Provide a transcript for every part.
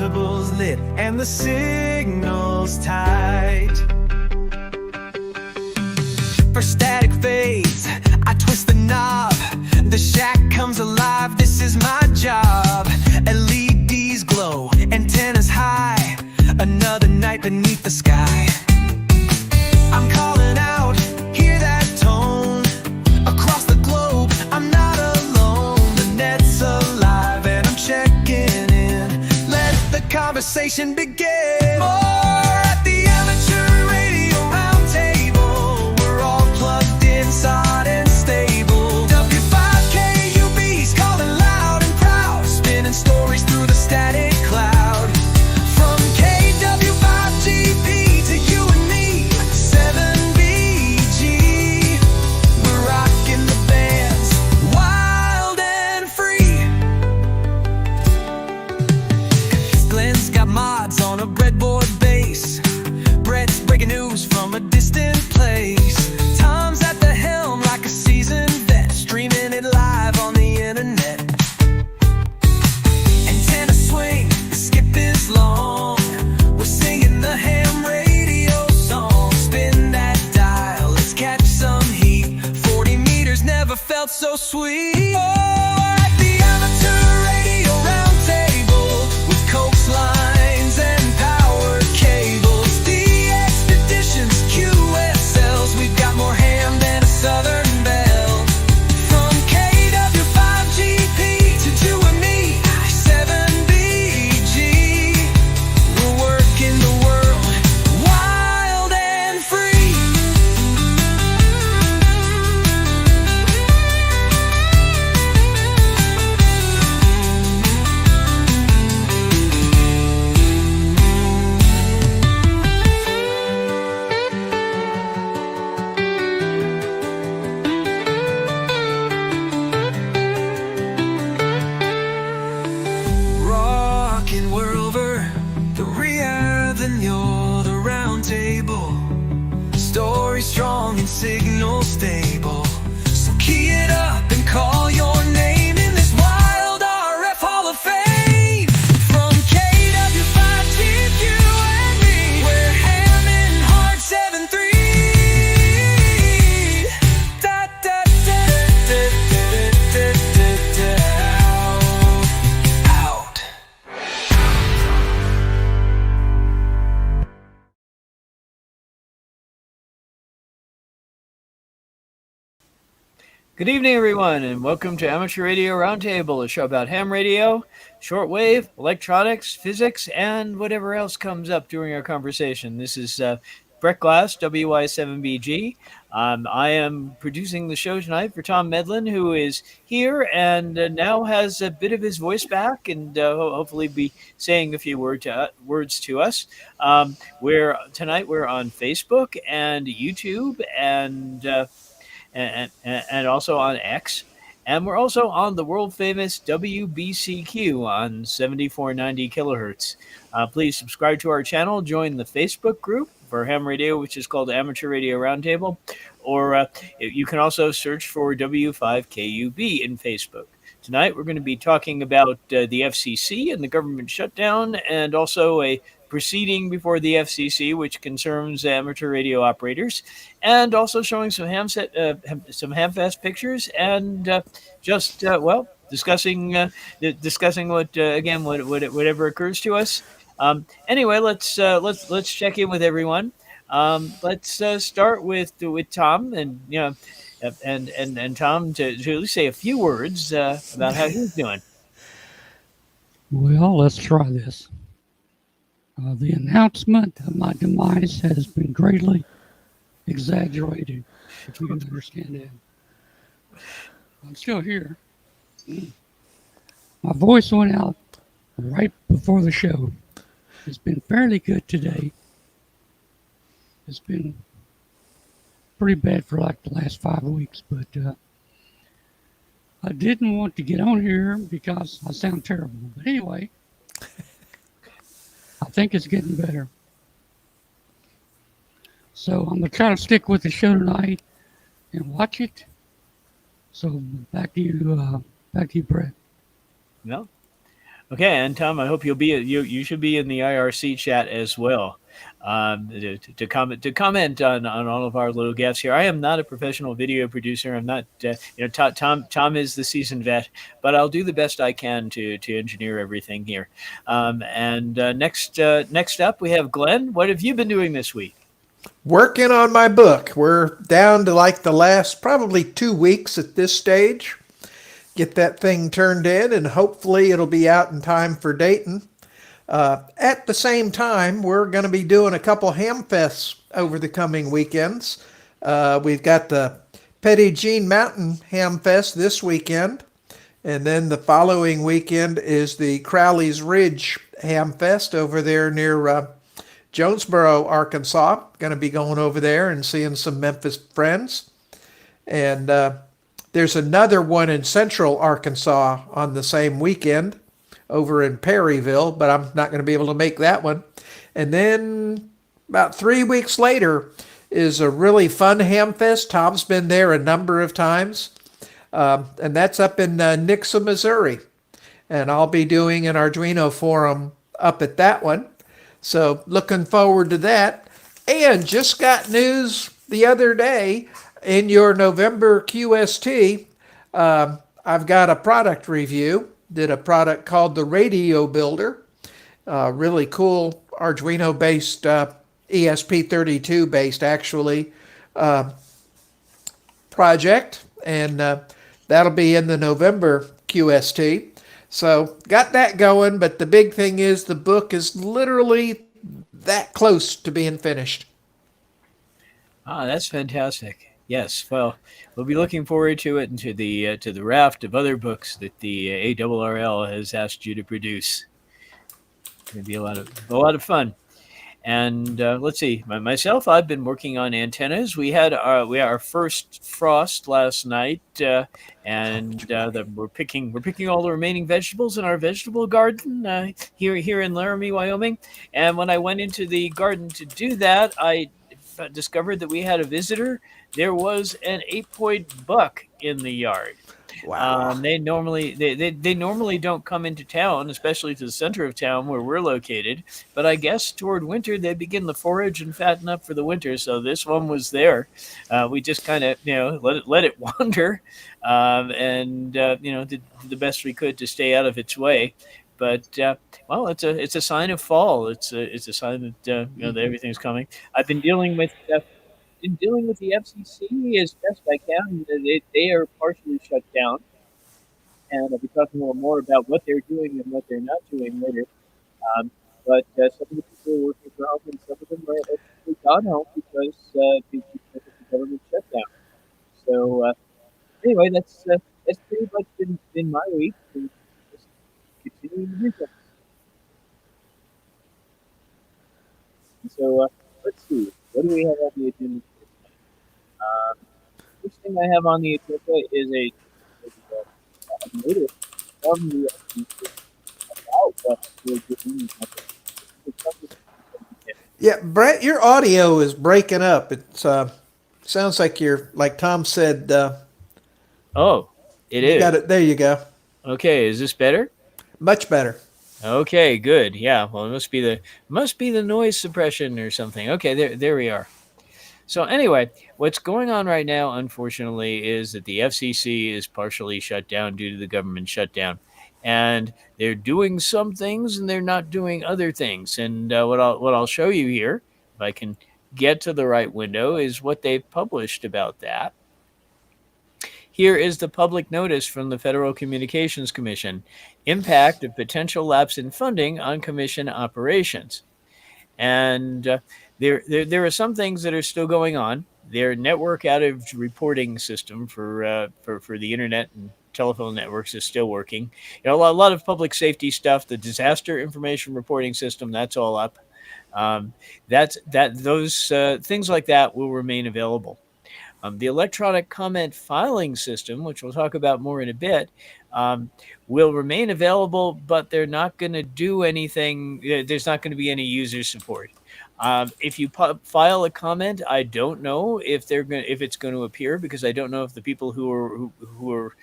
decibels lit and the signals tight. For static fades, I twist the knob. The shack comes alive, this is my job. LEDs glow, antennas high. Another night beneath the sky. I'm calling out, hear that tone. Across the globe, I'm not alone. The net's alive and I'm checking in. Let the conversation begin. More at the Amateur Radio Roundtable. We're all plugged in, solid and stable. W5KUB's calling loud and proud, spinning stories through the static cloud. From KW5GP to you and me, 7BG. We're rocking the bands, wild and free. Glenn's got mods on a breadboard bass. Brett's breaking news from a distant place. Tom's at the helm like a seasoned vet, streaming it live on the internet. Antenna swing, the skip is long. We're singing the ham radio song. Spin that dial, let's catch some heat. 40 meters never felt so sweet. Oh, at the Amateur Radio Roundtable, with coax lines and power cables. The expeditions, QSLs, we've got more ham than a southern belle. From KW5GP to you and me, 7BG. We're working the world, wild and free. Rockin', we're over the rear, then you're the round table. Story strong and signal stable. So key it up and call your name in this wild RF Hall of Fame. From KW5GQ and me, we're hamming hard 7-3. Da, da, da, da, da, da, da, da. Out. Good evening, everyone, and welcome to Amateur Radio Roundtable, a show about ham radio, shortwave, electronics, physics, and whatever else comes up during our conversation. This is Brett Glass, WY7BG. I am producing the show tonight for Tom Medlin, who is here and now has a bit of his voice back and hopefully be saying a few words to us. Tonight we're on Facebook and YouTube and also on X. And we're also on the world-famous WBCQ on 7490 kilohertz. Please subscribe to our channel, join the Facebook group for ham radio, which is called Amateur Radio Roundtable, or you can also search for W5KUB in Facebook. Tonight we're going to be talking about the FCC and the government shutdown, and also a proceeding before the FCC, which concerns amateur radio operators, and also showing some Hamfest pictures, and discussing whatever occurs to us. Anyway, let's check in with everyone. Let's start with Tom, and and Tom to at least say a few words about how he's doing. Well, let's try this. The announcement of my demise has been greatly exaggerated, if you can understand that. I'm still here. My voice went out right before the show. It's been fairly good today. It's been pretty bad for like the last 5 weeks, but I didn't want to get on here because I sound terrible. But anyway, I think it's getting better. So I'm going to try to stick with the show tonight and watch it. So back to you, Brett. No. Okay, and Tom, I hope you'll be you should be in the IRC chat as well. To comment on all of our little gaffes here. I am not a professional video producer. I'm not Tom is the seasoned vet, but I'll do the best I can to engineer everything here. And next up we have Glenn. What have you been doing this week? Working on my book. We're down to like the last probably 2 weeks at this stage. Get that thing turned in, and hopefully it'll be out in time for Dayton. At the same time, we're going to be doing a couple ham fests over the coming weekends. We've got the Petit Jean Mountain Ham Fest this weekend, and then the following weekend is the Crowley's Ridge Ham Fest over there near Jonesboro, Arkansas. Going to be going over there and seeing some Memphis friends. And there's another one in central Arkansas on the same weekend over in Perryville, but I'm not going to be able to make that one. And then about 3 weeks later is a really fun ham fest. Tom's been there a number of times, and that's up in Nixa, Missouri. And I'll be doing an Arduino forum up at that one. So looking forward to that. And just got news the other day in your November QST. I've got a product review. Did a product called the Radio Builder. Really cool Arduino based, ESP32 based actually, project. And that'll be in the November QST. So got that going, but the big thing is the book is literally that close to being finished. Ah, that's fantastic. Yes, well, we'll be looking forward to it and to the raft of other books that the ARRL has asked you to produce. It's going to be a lot of fun. And let's see, myself, I've been working on antennas. We had our first frost last night, and we're picking all the remaining vegetables in our vegetable garden here in Laramie, Wyoming. And when I went into the garden to do that, I discovered that we had a visitor. There was an 8-point buck in the yard. Wow. They normally don't come into town, especially to the center of town where we're located. But I guess toward winter they begin to forage and fatten up for the winter. So this one was there. We just kind of let it wander, and did the best we could to stay out of its way. But well, it's a sign of fall. It's a sign that that everything's coming. I've been dealing with. The FCC as best I can. They are partially shut down, and I'll be talking a little more about what they're doing and what they're not doing later. But some of the people are working from home, and some of them are actually gone home because of the government shutdown. So anyway, that's pretty much been my week. And just continuing to do things. So let's see. What do we have on the agenda? First thing I have on the agenda is a notice from the FCC about the gaming company. Yeah, Brett, your audio is breaking up. It sounds like you're, like Tom said, Oh, it you is. got it. There you go. Okay, is this better? Much better. Okay, good. Yeah, well, it must be the noise suppression or something. Okay, there we are. So anyway, what's going on right now, unfortunately, is that the FCC is partially shut down due to the government shutdown, and they're doing some things and they're not doing other things. And what I'll show you here, if I can get to the right window, is what they've published about that. Here is the public notice from the Federal Communications Commission: impact of potential lapse in funding on commission operations. And there are some things that are still going on. Their network outage reporting system for the internet and telephone networks is still working. A lot of public safety stuff. The disaster information reporting system, that's all up. Those things like that will remain available. The electronic comment filing system, which we'll talk about more in a bit, will remain available, but they're not going to do anything. There's not going to be any user support. If you file a comment, I don't know if it's going to appear, because I don't know if the people who are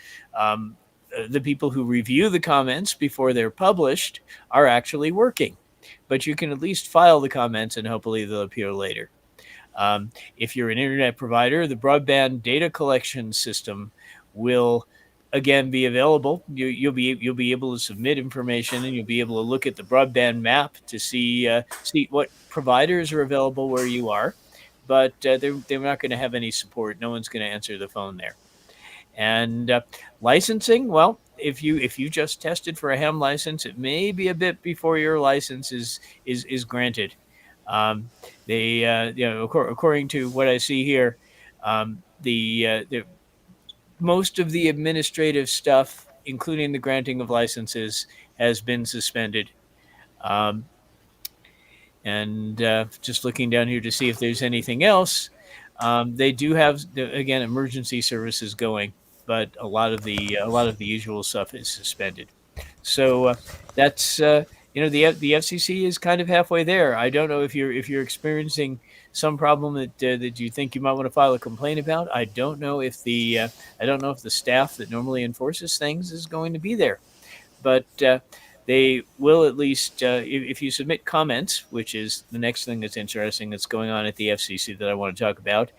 the people who review the comments before they're published are actually working. But you can at least file the comments and hopefully they'll appear later. If you're an internet provider, the broadband data collection system will again be available. You'll be able to submit information, and you'll be able to look at the broadband map to see what providers are available where you are. But they're not going to have any support. No one's going to answer the phone there. And licensing, well, if you just tested for a ham license, it may be a bit before your license is granted. Um, according to what I see here, the most of the administrative stuff, including the granting of licenses, has been suspended. Um, and just looking down here to see if there's anything else. They do have again emergency services going, but a lot of the usual stuff is suspended. So that's the FCC is kind of halfway there. I don't know if you're experiencing some problem that you think you might want to file a complaint about. I don't know if the staff that normally enforces things is going to be there, but they will at least if you submit comments, which is the next thing that's interesting that's going on at the FCC that I want to talk about.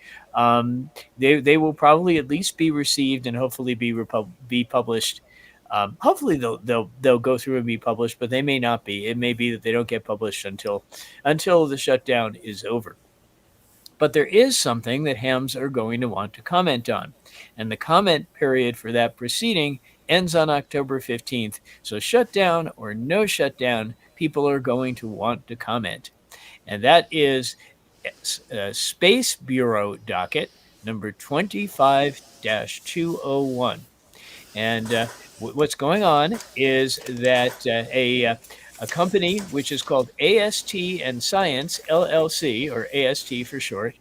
They will probably at least be received and hopefully be published. Hopefully they'll go through and be published, but they may not be. It may be that they don't get published until the shutdown is over. But there is something that hams are going to want to comment on, and the comment period for that proceeding ends on October 15th. So shutdown or no shutdown, people are going to want to comment, and that is Space Bureau docket number 25-201. And what's going on is that a company which is called AST and Science LLC, or AST for short,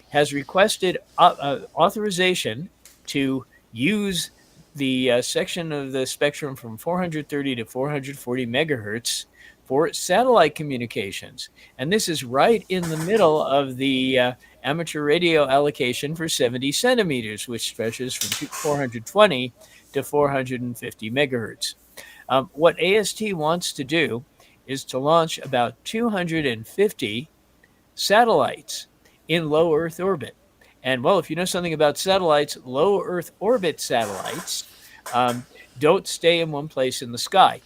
has requested authorization to use the section of the spectrum from 430 to 440 megahertz for satellite communications. And this is right in the middle of the amateur radio allocation for 70 centimeters, which stretches from 420 to 450 megahertz. What AST wants to do is to launch about 250 satellites in low Earth orbit. And well, if you know something about satellites, low Earth orbit satellites don't stay in one place in the sky.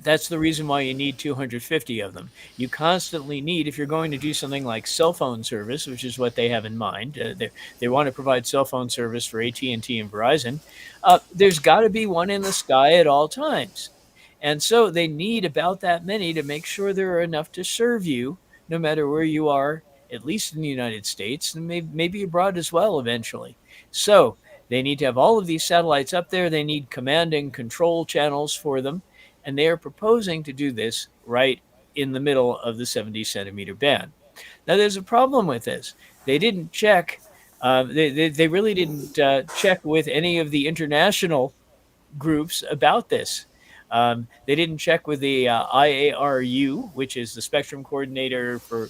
That's the reason why you need 250 of them. You constantly need, if you're going to do something like cell phone service, which is what they have in mind, they want to provide cell phone service for AT&T and Verizon, there's got to be one in the sky at all times. And so they need about that many to make sure there are enough to serve you, no matter where you are, at least in the United States, and maybe abroad as well eventually. So they need to have all of these satellites up there. They need command and control channels for them. And they are proposing to do this right in the middle of the 70 centimeter band. Now, there's a problem with this. They didn't check. They really didn't check with any of the international groups about this. They didn't check with the IARU, which is the spectrum coordinator for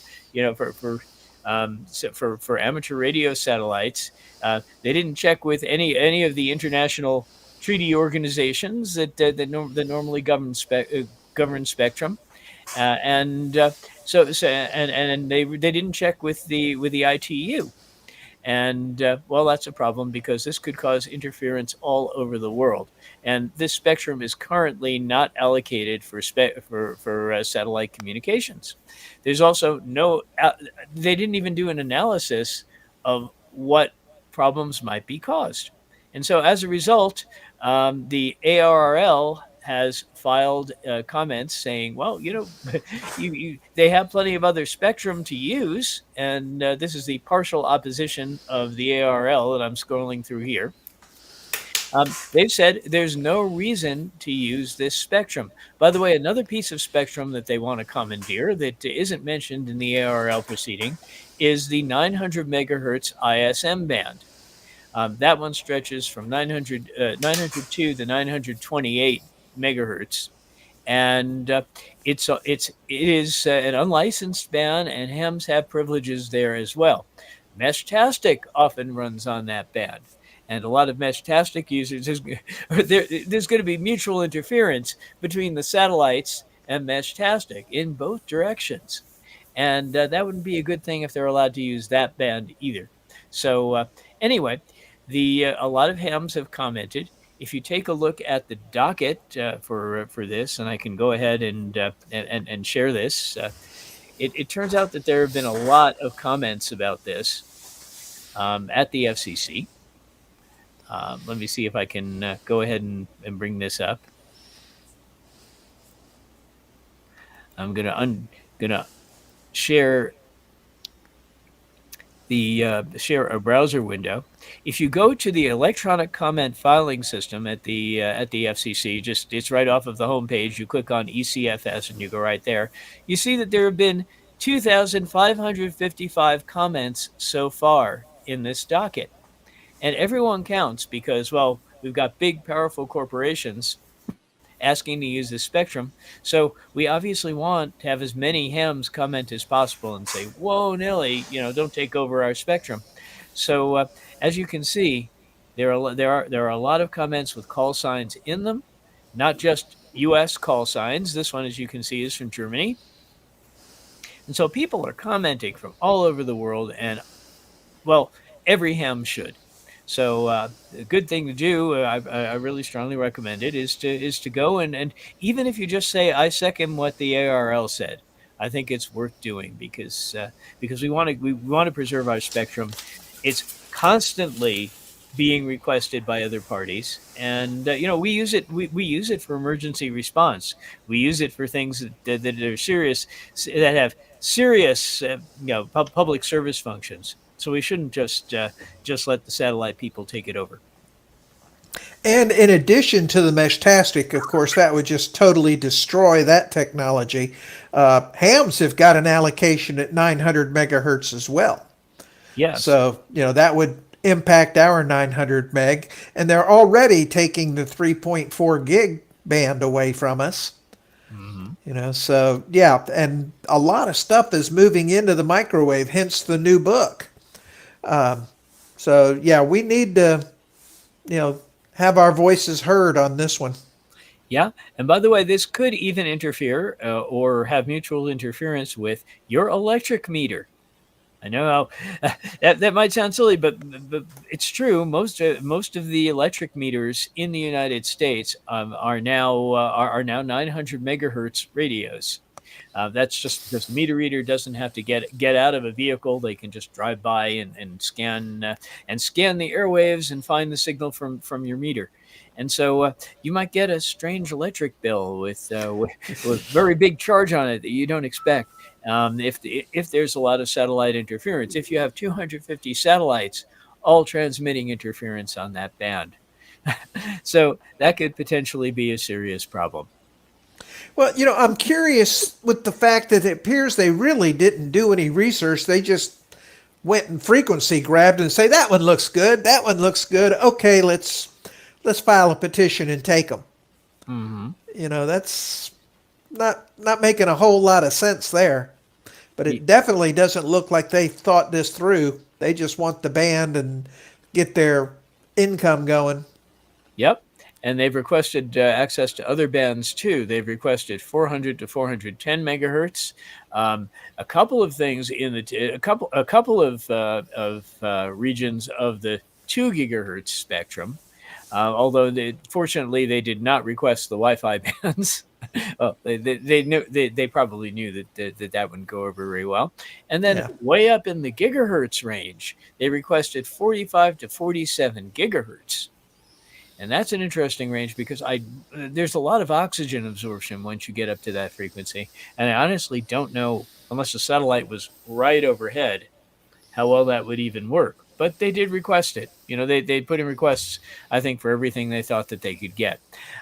amateur radio satellites. They didn't check with any of the international treaty organizations that normally govern spectrum, and they didn't check with the ITU, and well, that's a problem because this could cause interference all over the world, and this spectrum is currently not allocated for satellite communications. There's also they didn't even do an analysis of what problems might be caused. And so as a result, the ARRL has filed comments saying, well, they have plenty of other spectrum to use. And this is the partial opposition of the ARRL that I'm scrolling through here. They've said there's no reason to use this spectrum. By the way, another piece of spectrum that they want to commandeer that isn't mentioned in the ARRL proceeding is the 900 megahertz ISM band. That one stretches from 902 to 928 megahertz, and it is an unlicensed band, and hams have privileges there as well. Meshtastic often runs on that band, And a lot of Meshtastic users, there's going to be mutual interference between the satellites and Meshtastic in both directions. And that wouldn't be a good thing if they're allowed to use that band either. So anyway, the a lot of hams have commented. If you take a look at the docket for this, and I can go ahead and share this, it turns out that there have been a lot of comments about this at the FCC. Let me see if I can go ahead and bring this up. I'm gonna share share a browser window. If you go to the electronic comment filing system at the FCC, just it's right off of the homepage. You click on ECFS and you go right there. You see that there have been 2,555 comments so far in this docket, and everyone counts because, well, we've got big, powerful corporations asking to use this spectrum. So we obviously want to have as many hams comment as possible and say, whoa, Nelly, don't take over our spectrum. So as you can see, there are a lot of comments with call signs in them, not just U.S. call signs. This one, as you can see, is from Germany. And so people are commenting from all over the world, and, well, every ham should. So a good thing to do, I really strongly recommend it, is to go and even if you just say, I second what the ARL said, I think it's worth doing because we want to preserve our spectrum. It's constantly being requested by other parties, and we use it. We use it for emergency response. We use it for things that are serious, that have serious public service functions. So we shouldn't just let the satellite people take it over. And in addition to the Meshtastic, of course, that would just totally destroy that technology. Hams have got an allocation at 900 megahertz as well. Yes. So, that would impact our 900 meg. And they're already taking the 3.4 gig band away from us. So, yeah. And a lot of stuff is moving into the microwave, hence the new book. So, yeah, we need to, have our voices heard on this one. Yeah. And by the way, this could even interfere or have mutual interference with your electric meter. I know how that might sound silly, but it's true. Most of the electric meters in the United States are now 900 megahertz radios. That's just because the meter reader doesn't have to get out of a vehicle. They can just drive by and scan the airwaves and find the signal from your meter. And so you might get a strange electric bill with very big charge on it that you don't expect. If there's a lot of satellite interference, if you have 250 satellites all transmitting interference on that band, so that could potentially be a serious problem. Well, I'm curious with the fact that it appears they really didn't do any research. They just went and frequency grabbed and say, that one looks good. That one looks good. Okay, let's file a petition and take them. Mm-hmm. That's not making a whole lot of sense there. But it definitely doesn't look like they thought this through. They just want the band and get their income going. Yep. And they've requested access to other bands too. They've requested 400 to 410 megahertz. A couple of things in a couple of regions of the 2 gigahertz spectrum. Although fortunately they did not request the Wi-Fi bands. Well, they probably knew that wouldn't go over very well. And then way up in the gigahertz range, they requested 45 to 47 gigahertz. And that's an interesting range because there's a lot of oxygen absorption once you get up to that frequency. And I honestly don't know, unless the satellite was right overhead, how well that would even work. But they did request it. They put in requests, I think, for everything they thought that they could get.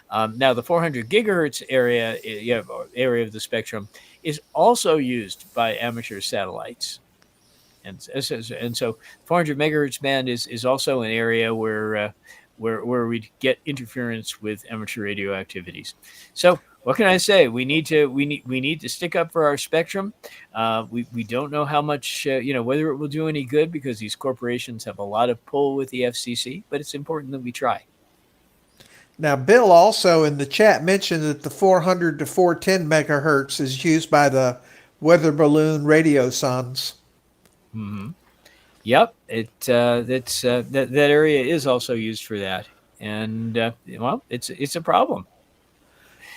Now, the 400 gigahertz area of the spectrum is also used by amateur satellites. And so 400 megahertz band is also an area where where we get interference with amateur radio activities. So what can I say? We need to stick up for our spectrum. We don't know how much whether it will do any good because these corporations have a lot of pull with the FCC, but it's important that we try. Now, Bill also in the chat mentioned that the 400 to 410 megahertz is used by the weather balloon radio sons. Hmm. Yep, that area is also used for that, and well, it's a problem.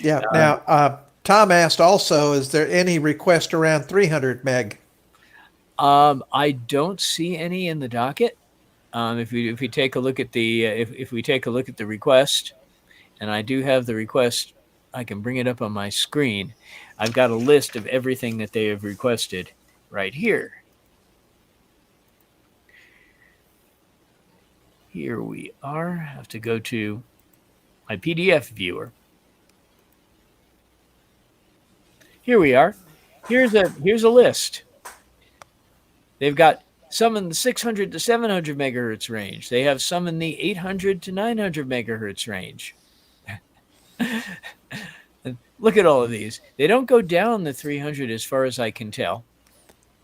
Yeah. Uh, Now, Tom asked also, is there any request around 300 meg? I don't see any in the docket. If we take a look at the if we take a look at the request, and I do have the request, I can bring it up on my screen. I've got a list of everything that they have requested right here. Here we are. I have to go to my PDF viewer. Here we are. Here's a list. They've got some in the 600 to 700 megahertz range. They have some in the 800 to 900 megahertz range. Look at all of these. They don't go down the 300 as far as I can tell.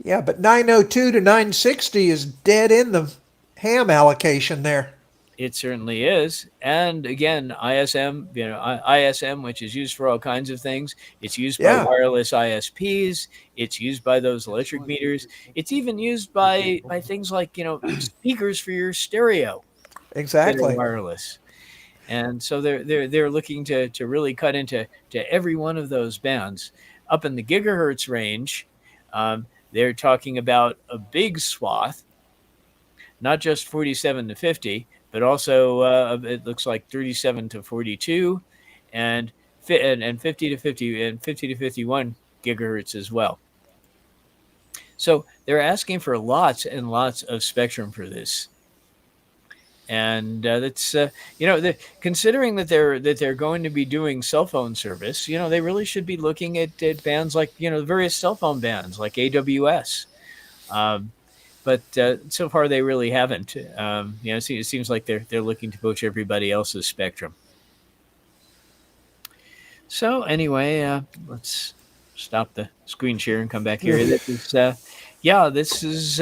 Yeah, but 902 to 960 is dead in the ham allocation there. It certainly is. And again, ISM, ISM, which is used for all kinds of things. It's used by Yeah. wireless ISPs. It's used by those electric meters. It's even used by things like, speakers for your stereo that are Exactly. wireless. And so they're looking to really cut into every one of those bands. Up in the gigahertz range, they're talking about a big swath, not just 47 to 50, but also it looks like 37 to 42, and 50 to 50 and 50 to 51 gigahertz as well. So they're asking for lots and lots of spectrum for this. And that's considering that they're going to be doing cell phone service, they really should be looking at bands like the various cell phone bands like AWS. But so far they really haven't. It seems like they're looking to poach everybody else's spectrum. So anyway, let's stop the screen share and come back here. This is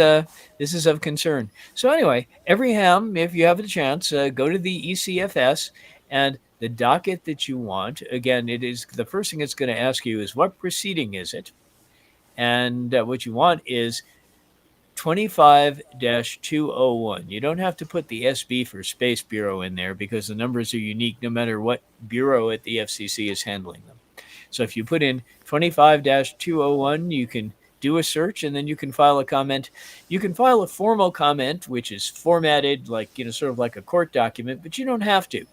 of concern. So anyway, every ham, if you have a chance, go to the ECFS and the docket that you want. Again, it is the first thing it's going to ask you is what proceeding is it, and what you want is 25-201. You don't have to put the SB for Space Bureau in there because the numbers are unique no matter what bureau at the FCC is handling them. So if you put in 25-201, you can do a search and then you can file a comment. You can file a formal comment, which is formatted like, sort of like a court document, but you don't have to.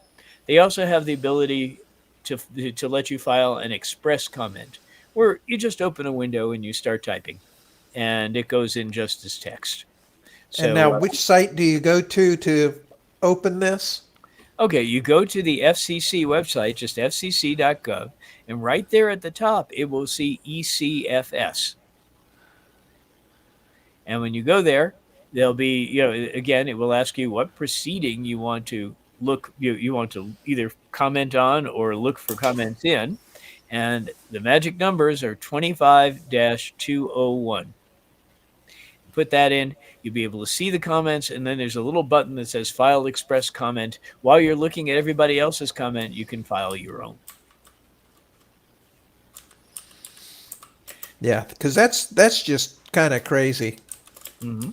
They also have the ability to let you file an express comment where you just open a window and you start typing. And it goes in just as text. So, And now, which site do you go to open this? Okay, you go to the FCC website, just fcc.gov, and right there at the top, it will see ECFS. And when you go there, there'll be, again, it will ask you what proceeding you want to look, you want to either comment on or look for comments in. And the magic numbers are 25-201. Put that in, you'll be able to see the comments, and then there's a little button that says File Express Comment. While you're looking at everybody else's comment, you can file your own. Yeah, because that's just kind of crazy. Mm-hmm.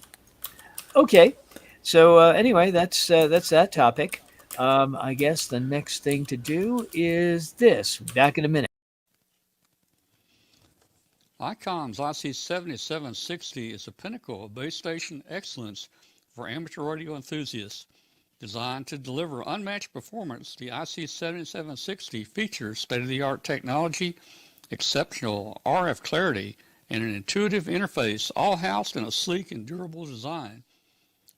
Okay, so anyway, that's that topic. I guess the next thing to do is this. Back in a minute. ICOM's IC7760 is a pinnacle of base station excellence for amateur radio enthusiasts. Designed to deliver unmatched performance, the IC7760 features state-of-the-art technology, exceptional RF clarity, and an intuitive interface, all housed in a sleek and durable design.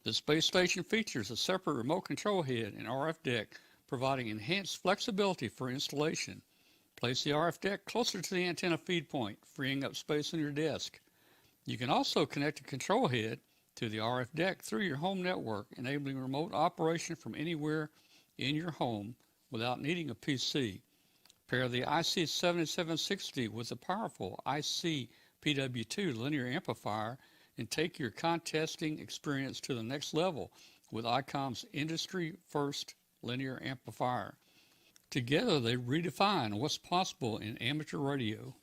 This base station features a separate remote control head and RF deck, providing enhanced flexibility for installation. Place the RF deck closer to the antenna feed point, freeing up space on your desk. You can also connect a control head to the RF deck through your home network, enabling remote operation from anywhere in your home without needing a PC. Pair the IC7760 with a powerful IC-PW2 linear amplifier and take your contesting experience to the next level with ICOM's industry-first linear amplifier. Together, they redefine what's possible in amateur radio.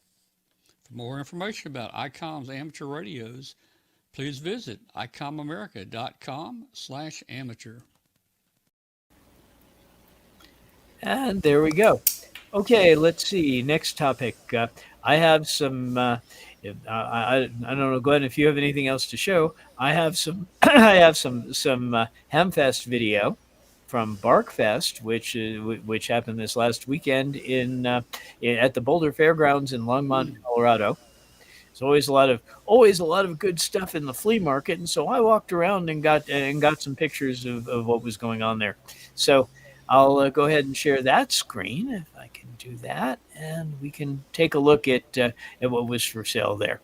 For more information about ICOM's amateur radios, please visit icomamerica.com/amateur. And there we go. Okay, let's see. Next topic. I have some. I don't know, Glenn, if you have anything else to show. I have some. I have some Hamfest video from BARCFest, which happened this last weekend at the Boulder Fairgrounds in Longmont, Colorado. There's always a lot of good stuff in the flea market, and so I walked around and got some pictures of what was going on there. So I'll go ahead and share that screen if I can do that, and we can take a look at what was for sale there.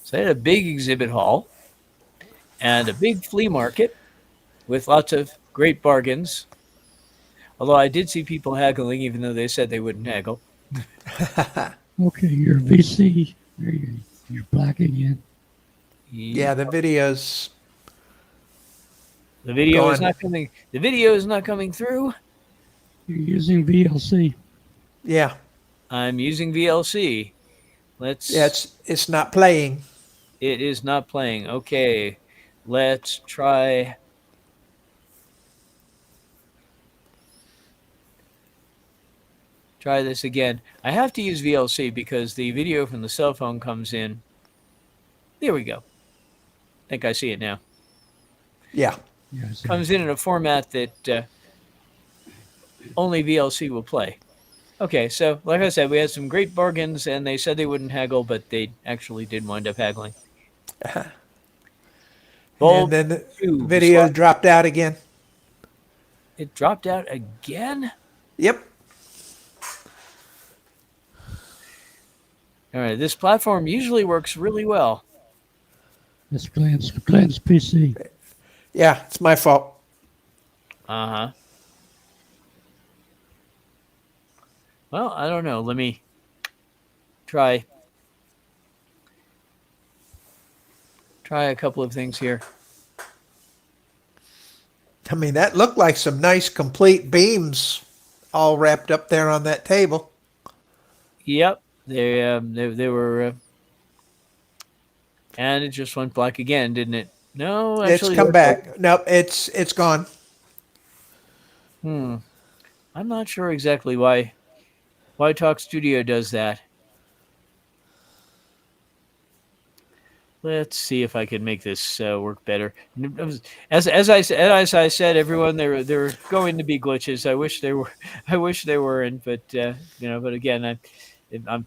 So they had a big exhibit hall and a big flea market with lots of great bargains. Although I did see people haggling, even though they said they wouldn't haggle. Okay, you're VC. You're black again. Yeah, the video's The video Go is on. not coming. The video is not coming through. You're using VLC. yeah. I'm using VLC. Let's. Yeah, it's not playing. It is not playing. Okay, let's try. Try this again. I have to use VLC because the video from the cell phone comes in. There we go. I think I see it now. Yeah. Yes. Comes in a format that only VLC will play. Okay, so like I said, we had some great bargains, and they said they wouldn't haggle, but they actually did wind up haggling. And then the tube video slot- dropped out again. It dropped out again? Yep. All right, this platform usually works really well. That's Glenn's PC. Yeah, it's my fault. Uh-huh. Well, I don't know. Let me try a couple of things here. I mean, that looked like some nice complete beams all wrapped up there on that table. Yep, they were, and it just went black again, didn't it? No, actually, It's come back. Nope, it's gone. I'm not sure exactly why Talk Studio does that. Let's see if I can make this work better. As I said, everyone, there are going to be glitches. I wish they weren't, but but again, I'm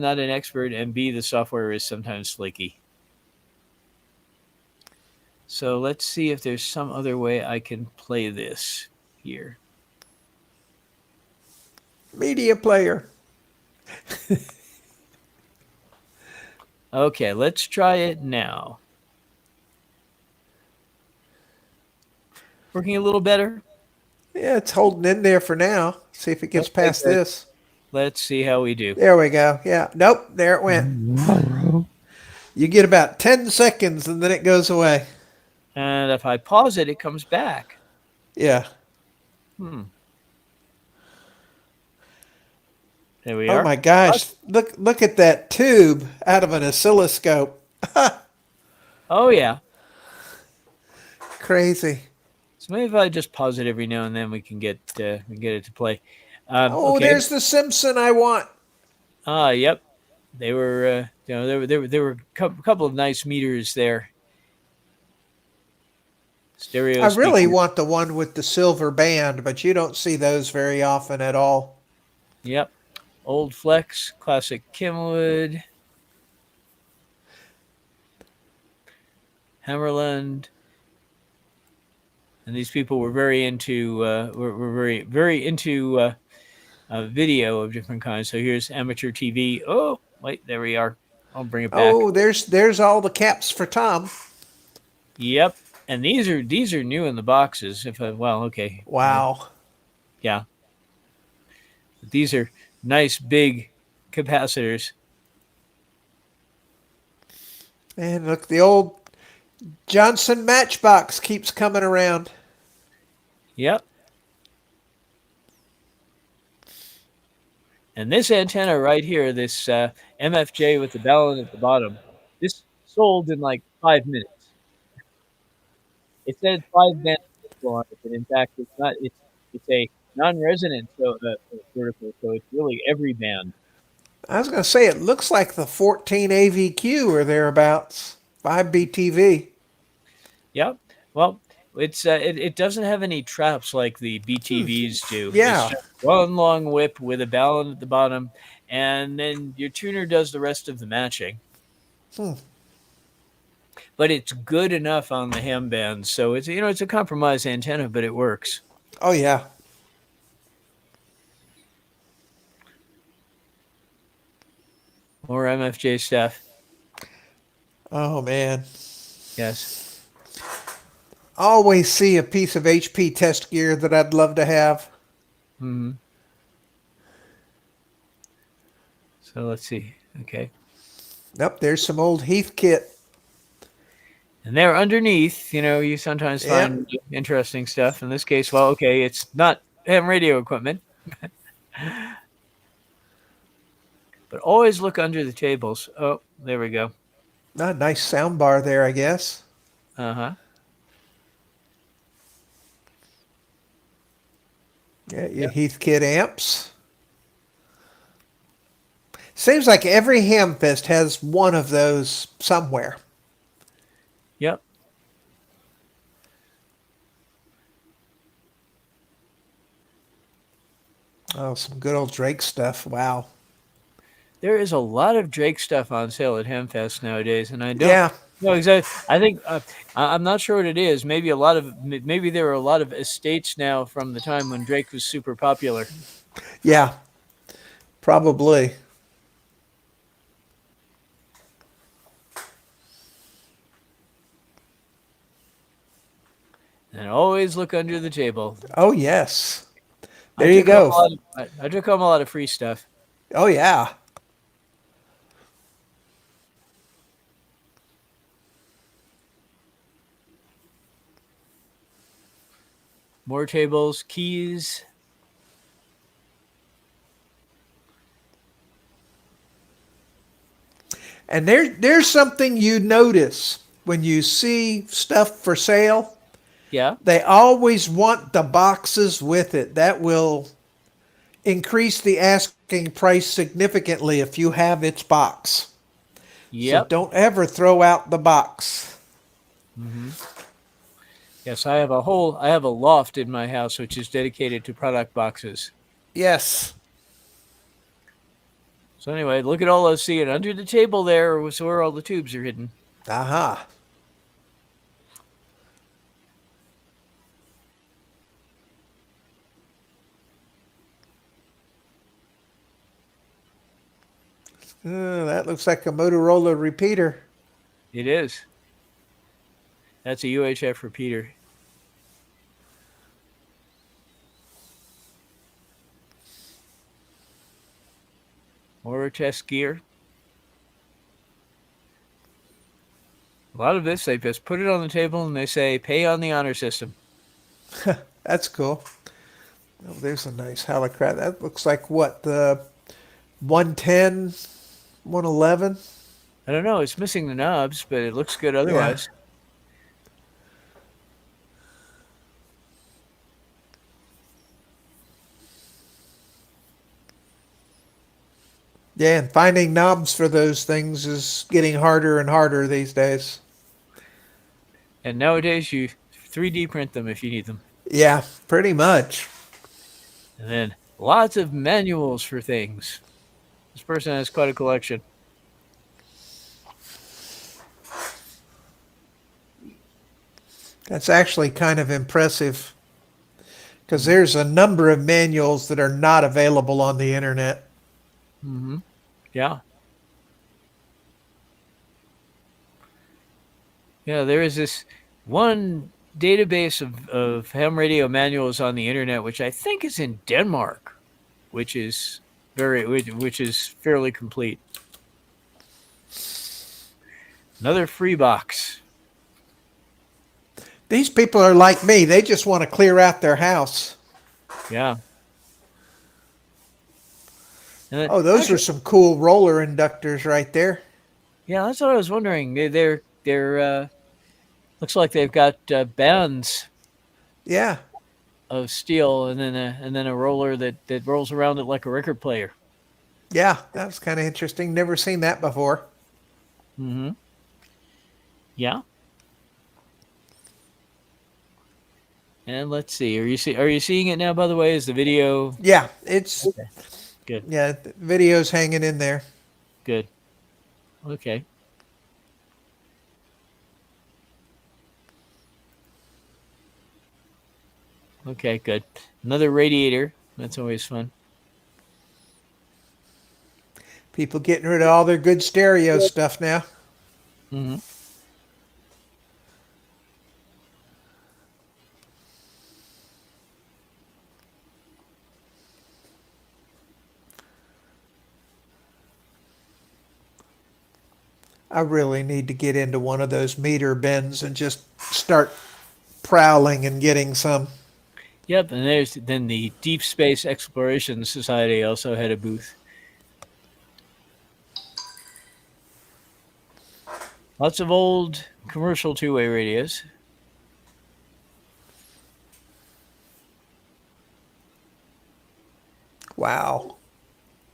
not an expert, and B, the software is sometimes flaky. So let's see if there's some other way I can play this here. Media player. Okay, let's try it now. Working a little better. Yeah, it's holding in there for now. See if it gets Okay, past good. this. Let's see how we do. There we go. Yeah. Nope. There it went. Tomorrow. You get about 10 seconds and then it goes away. And if I pause it, it comes back. Yeah. There we are. Oh my gosh. Look at that tube out of an oscilloscope. Oh, yeah. Crazy. So maybe if I just pause it every now and then, we can get it to play. Oh, okay. there's the Simpson I want. Yep. They were, there were a couple of nice meters there. Stereo. I really speakers. want the one with the silver band, but you don't see those very often at all. Yep. Old Flex, classic Kimwood, Hammerland, and these people were very into very into video of different kinds. So here's amateur TV. Oh, wait, there we are. I'll bring it back. Oh, there's all the caps for Tom. Yep. And these are new in the boxes. If I, well, okay, Wow. yeah, these are nice big capacitors. And look, the old Johnson matchbox keeps coming around. Yep. And this antenna right here, this MFJ with the ballon at the bottom, this sold in like 5 minutes. It said 5 band on it, but in fact, it's not. It's a non-resonant vertical, so it's really every band. I was going to say, it looks like the 14 AVQ or thereabouts. 5BTV. Yep. Well, it doesn't have any traps like the BTVs do. It's Yeah. just one long whip with a ballon at the bottom, and then your tuner does the rest of the matching. Hmm. But it's good enough on the ham bands, so it's a compromise antenna, but it works. Oh, yeah. More MFJ stuff. Oh, man. Yes. Always see a piece of HP test gear that I'd love to have. Hmm. So let's see. Okay. Nope, there's some old Heath kit. And there underneath, you sometimes find interesting stuff. In this case, well, okay, it's not ham radio equipment. But always look under the tables. Oh, there we go. A nice sound bar there, I guess. Uh-huh. Yeah, your Heath kit amps. Seems like every ham fest has one of those somewhere. Yep. Oh, some good old Drake stuff. Wow. There is a lot of Drake stuff on sale at Hamfest nowadays, and I don't Yeah. know exactly. I think I'm not sure what it is. Maybe maybe there are a lot of estates now from the time when Drake was super popular. Yeah. Probably. And always look under the table. Oh, yes. There you go. I took home a lot of free stuff. Oh, yeah. More tables, keys. And there's something you notice when you see stuff for sale. Yeah. They always want the boxes with it. That will increase the asking price significantly if you have its box. Yep. So don't ever throw out the box. Mm-hmm. Yes, I have a loft in my house which is dedicated to product boxes. Yes. So anyway, look at all those. See it under the table there, is where all the tubes are hidden. Aha. That looks like a Motorola repeater. It is. That's a UHF repeater. More test gear. A lot of this, they just put it on the table and they say, pay on the honor system. That's cool. Oh, there's a nice halocrat. That looks like what, the 110, 111? I don't know. It's missing the knobs, but it looks good otherwise. Yeah, and finding knobs for those things is getting harder and harder these days. And nowadays, you 3D print them if you need them. Yeah, pretty much. And then lots of manuals for things. This person has quite a collection. That's actually kind of impressive because there's a number of manuals that are not available on the internet. Mm-hmm. Yeah. Yeah, there is this one database of ham radio manuals on the internet, which I think is in Denmark, which is which is fairly complete. Another free box. These people are like me. They just want to clear out their house. Yeah. And then, Oh, those are some cool roller inductors right there. yeah, that's what I was wondering. They're looks like they've got bands Yeah, of steel and then a roller that rolls around it like a record player. yeah, that was kind of interesting. Never seen that before. Mm-hmm. Yeah. And let's see. Are you seeing it now? By the way, is the video Yeah, it's good? yeah, the video's hanging in there. Good. Okay. Okay. Good. Another radiator. That's always fun. People getting rid of all their good stereo stuff now. Mm-hmm. I really need to get into one of those meter bins and just start prowling and getting some. Yep. And there's then the Deep Space Exploration Society also had a booth. Lots of old commercial two-way radios. Wow.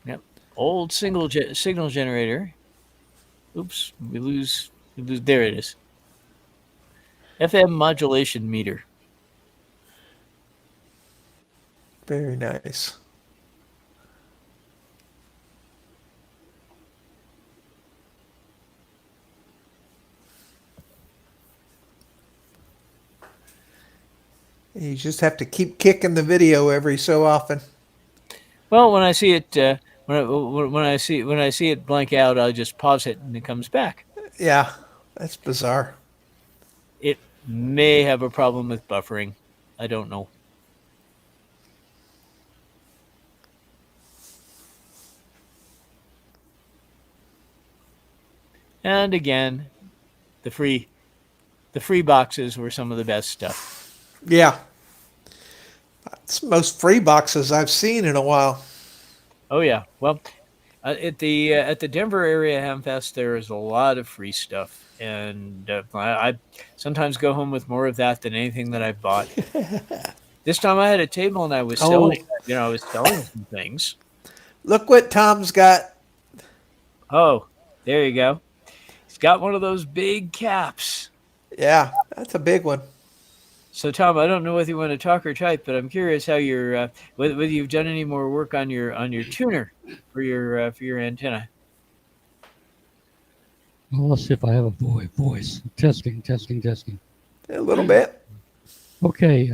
Yep. Old signal generator. Oops, we lose. There it is. FM modulation meter. Very nice. You just have to keep kicking the video every so often. Well, when I see it, when I see it blank out, I'll just pause it and it comes back. Yeah, that's bizarre. It may have a problem with buffering. I don't know. And again, the free boxes were some of the best stuff. Yeah. It's the most free boxes I've seen in a while. Oh yeah. Well, at the Denver area Hamfest, there is a lot of free stuff, and I sometimes go home with more of that than anything that I've bought. This time I had a table and I was selling. I was selling some things. Look what Tom's got. Oh, there you go. He's got one of those big caps. Yeah, that's a big one. So, Tom, I don't know whether you want to talk or type, but I'm curious how you're whether you've done any more work on your tuner for your antenna. Well, let's see if I have a voice. Testing. A little bit. Okay.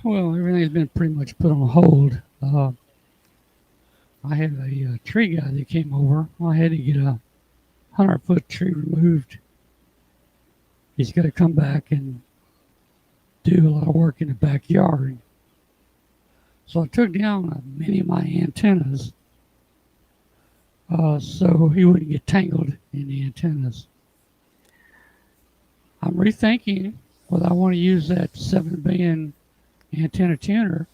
Well, everything's been pretty much put on hold. I had a tree guy that came over. I had to get a 100-foot tree removed. He's got to come back and do a lot of work in the backyard. So I took down many of my antennas so he wouldn't get tangled in the antennas. I'm rethinking whether I want to use that 7-band antenna tuner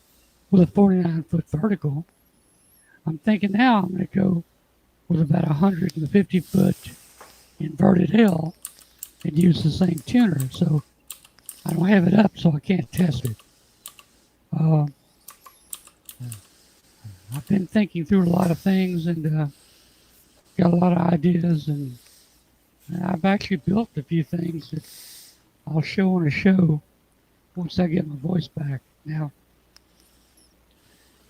with a 49-foot vertical. I'm thinking now I'm going to go with about 150-foot inverted L and use the same tuner. So I don't have it up, so I can't test it. I've been thinking through a lot of things and got a lot of ideas, and I've actually built a few things that I'll show on a show once I get my voice back. Now,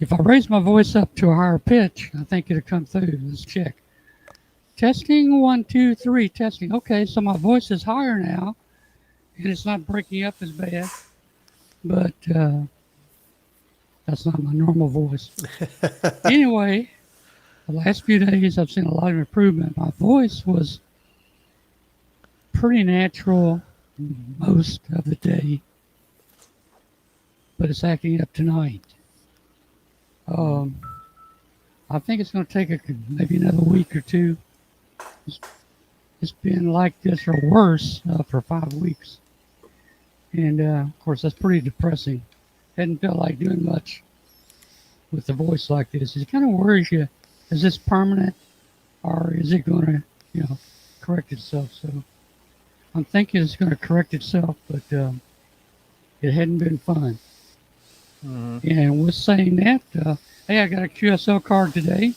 if I raise my voice up to a higher pitch, I think it'll come through. Let's check. Testing, 1, 2, 3, testing. Okay, so my voice is higher now, and it's not breaking up as bad, but that's not my normal voice. Anyway, the last few days I've seen a lot of improvement. My voice was pretty natural most of the day, but it's acting up tonight. I think it's going to take maybe another week or two. It's been like this or worse for 5 weeks. And of course, that's pretty depressing. Hadn't felt like doing much with the voice like this. It kind of worries you. Is this permanent or is it going to, correct itself? So I'm thinking it's going to correct itself, but it hadn't been fun. Mm-hmm. And with saying that, hey, I got a QSL card today.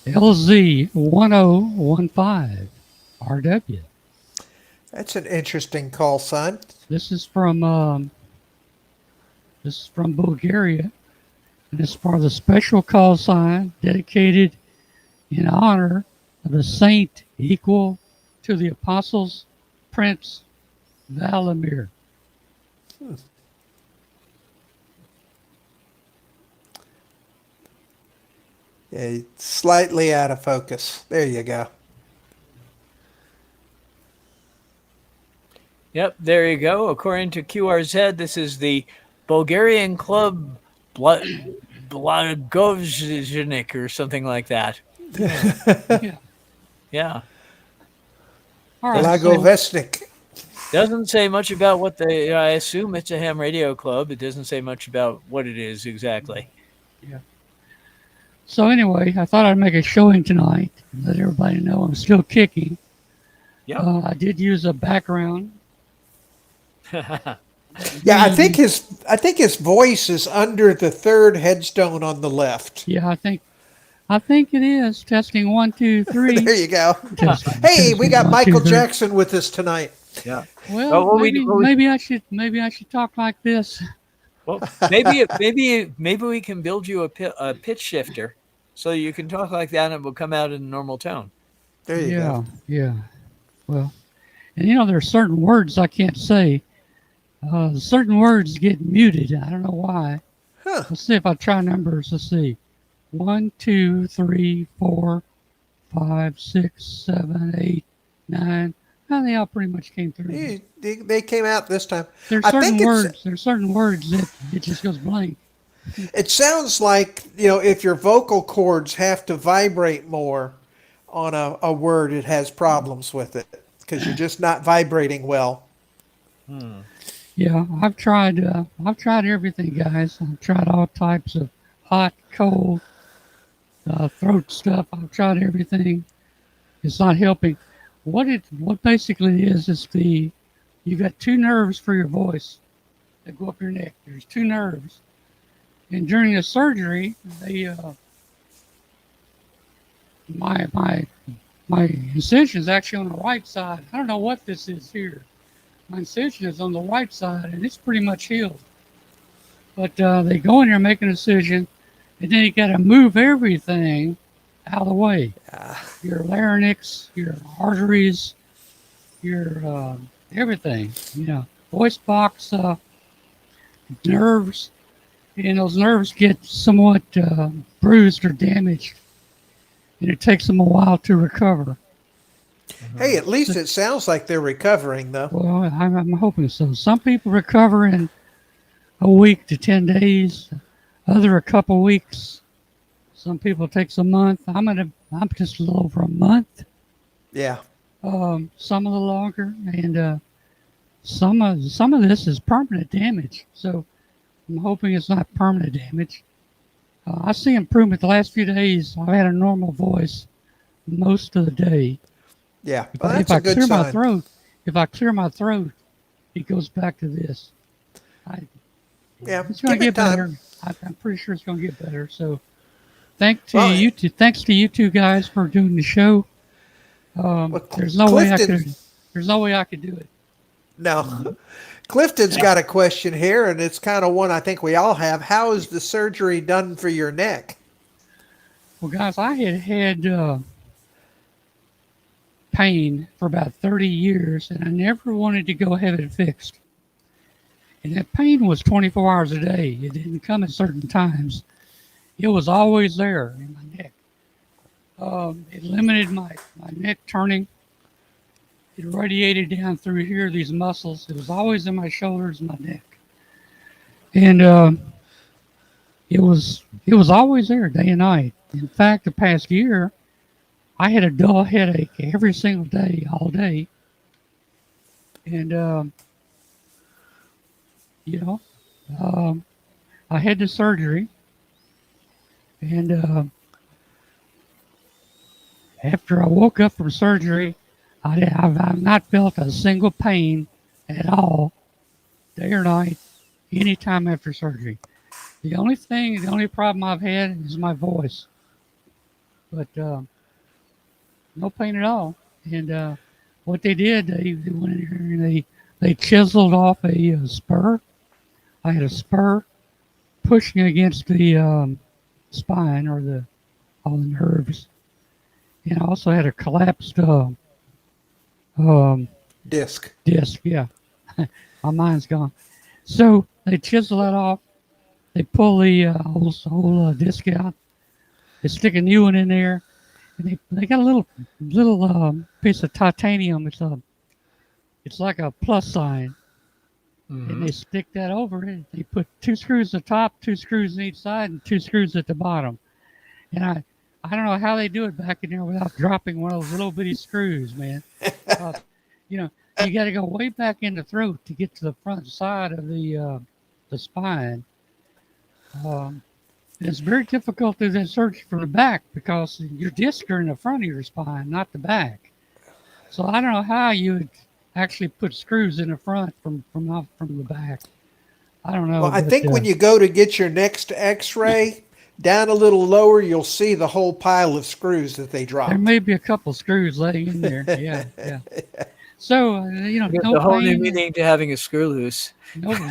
LZ1015 RW. That's an interesting call sign. This is from Bulgaria, and it's for the special call sign dedicated in honor of the saint equal to the apostles, Prince Vladimir. Yeah, slightly out of focus. There you go. Yep, there you go. According to QRZ, this is the Bulgarian club Blagovzhnik or something like that. Yeah. Yeah. All right. Blagovesnik. Doesn't say much about what I assume it's a ham radio club. It doesn't say much about what it is exactly. Yeah. So anyway, I thought I'd make a showing tonight and let everybody know I'm still kicking. Yeah. I did use a background. Yeah, I think his voice is under the third headstone on the left. Yeah, I think it is. Testing 1, 2, 3. There you go. Testing, Hey, testing, we got 1, Michael 2, 3. Jackson with us tonight. Yeah. Well, Well, maybe I should talk like this. Well, maybe we can build you a pitch shifter so you can talk like that and it will come out in a normal tone. There you go. Yeah. Well, and there are certain words I can't say. Certain words get muted. I don't know why. Huh. Let's see if I try numbers. Let's see. 1, 2, 3, 4, 5, 6, 7, 8, 9. Oh, they all pretty much came through. They came out this time. There's certain words that it just goes blank. It sounds like, if your vocal cords have to vibrate more on a word, it has problems with it because you're just not vibrating well. Yeah, I've tried everything, guys. I've tried all types of hot, cold, throat stuff. I've tried everything. It's not helping. What basically is you got two nerves for your voice that go up your neck. There's two nerves. And during the surgery, my incision is actually on the right side. I don't know what this is here. My incision is on the right side, and it's pretty much healed. But they go in there, make an incision, and then you got to move everything out of the way. Your larynx, your arteries, your everything. Voice box, nerves, and those nerves get somewhat bruised or damaged, and it takes them a while to recover. Hey, at least it sounds like they're recovering, though. Well, I'm hoping so. Some people recover in a week to 10 days, other a couple weeks. Some people it takes a month. I'm just a little over a month. Yeah. Some a little longer, and some of this is permanent damage. So I'm hoping it's not permanent damage. I see improvement the last few days. I've had a normal voice most of the day. Yeah, If well, that's I a good clear sign. if I clear my throat, it goes back to this. Yeah, It's going give to it get time. better. I'm pretty sure it's going to get better. So, thanks to you two guys for doing the show. There's no way I could do it. No. Clifton's got a question here, and it's kind of one I think we all have. How is the surgery done for your neck? Well, guys, I had pain for about 30 years, and I never wanted to go have it fixed. And that pain was 24 hours a day. It didn't come at certain times. It was always there in my neck. It limited my neck turning. it radiated down through here, these muscles. It was always in my shoulders and my neck. And it was always there day and night. In fact, the past year, I had a dull headache every single day, all day. And, you know, um, I had the surgery. And after I woke up from surgery, I've not felt a single pain at all, day or night, anytime after surgery. The only problem I've had is my voice, but no pain at all. And what they did, they went in here and they chiseled off a spur. I had a spur pushing against the spine or all the nerves, and I also had a collapsed um, Disc. disc. Yeah, my mind's gone. So they chisel that off. They pull the whole disc out. They stick a new one in there, and they got a little piece of titanium. It's like a plus sign, and they stick that over it. They put 2 screws at the top, 2 screws on each side, and 2 screws at the bottom. And I don't know how they do it back in there without dropping one of those little bitty screws, man. You know, you got to go way back in the throat to get to the front side of the spine. It's very difficult to do that surgery from the back because your discs are in the front of your spine, not the back. So I don't know how you would actually put screws in the front from the back. I don't know. Well, I but, think when you go to get your next X-ray, down a little lower, you'll see the whole pile of screws that they there dropped. may be a couple screws laying in there. Yeah, yeah. So There's no a whole new pain, meaning to having a screw loose.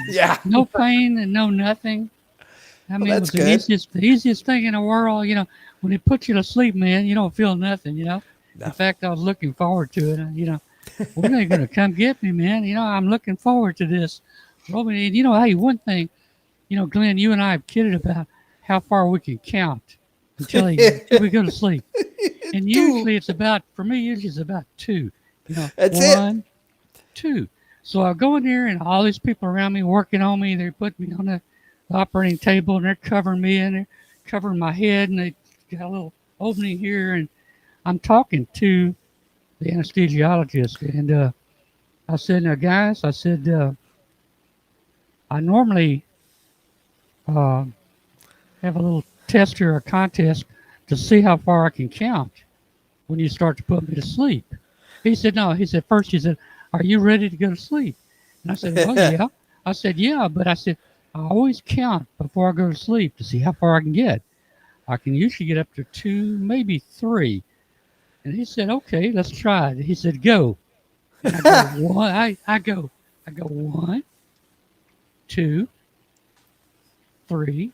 Yeah. no pain and no nothing. I mean, it was that's good. the easiest thing in the world. When they put you to sleep, man, you don't feel nothing. No. In fact, I was looking forward to it. When are they going to come get me, man? I'm looking forward to this. Robin, and hey, one thing, Glenn, you and I have kidded about how far we can count until we go to sleep. And usually it's about 2. That's it. 1, 2. So I go in there and all these people around me working on me, they're putting me on the operating table and they're covering me and they're covering my head and they got a little opening here and I'm talking to the anesthesiologist and I said, now guys, I said, I normally have a little test or a contest to see how far I can count when you start to put me to sleep. He said, no. He said, first, he said, are you ready to go to sleep? And I said, well, yeah. I said, yeah, but I said, I always count before I go to sleep to see how far I can get. I can usually get up to 2, maybe 3. And he said, okay, let's try it. He said, go. And I go, 1. I go 1, 2, 3,